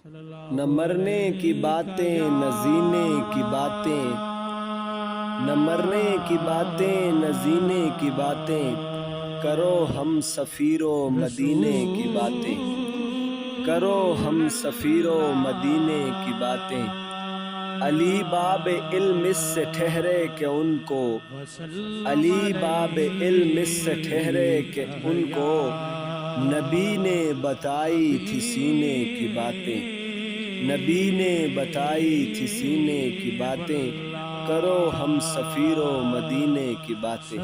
نہ مرنے کی باتیں نہ زینے کی باتیں، نہ مرنے کی باتیں نہ زینے کی باتیں، کرو ہم سفیرو مدینے کی باتیں، کرو ہم سفیرو مدینے کی باتیں۔ علی باب علم اس سے ٹھہرے کہ ان کو، علی باب علم اس سے ٹھہرے کہ ان کو، نبی نے بتائی تھی سینے کی باتیں، نبی نے بتائی تھی سینے کی باتیں، کرو ہم سفیرو مدینے کی باتیں۔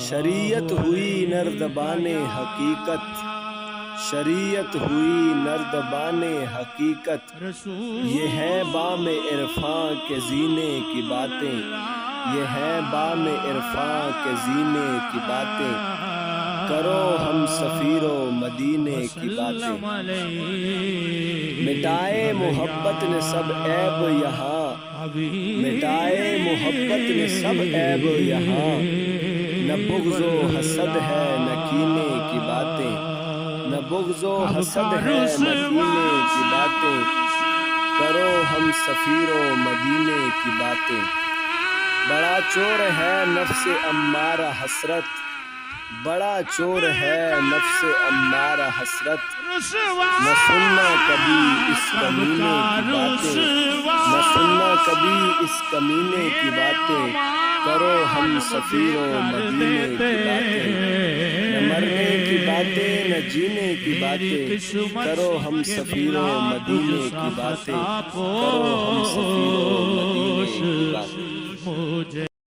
شریعت ہوئی نردبان حقیقت، شریعت ہوئی نردبان حقیقت، یہ ہے بام عرفاں کے زینے کی باتیں، یہ ہے بام عرفاں کے زینے کی باتیں، کرو ہم سفیرو مدینے کی باتیں۔ مٹائے محبت نے سب عیب یہاں، مٹائے محبت نے سب عیب یہاں، نہ بغض و حسد ہے نہ کینے کی باتیں، نہ بغض و حسد ہے نہ کینے کی باتیں، کرو ہم سفیرو مدینے کی باتیں۔ بڑا چور ہے نفس امارہ حسرت، بڑا چور ہے نفس امارہ حسرت، نہ سننا کبھی اس کمینے کی باتیں، نہ سننا کبھی اس کمینے کی باتیں، کرو ہم سفیرو مدینے کی باتیں۔ نہ مرنے کی باتیں نہ جینے کی باتیں، کرو ہم سفیرو مدینے کی باتیں، کرو ہم سفیرو مدینے کی باتیں۔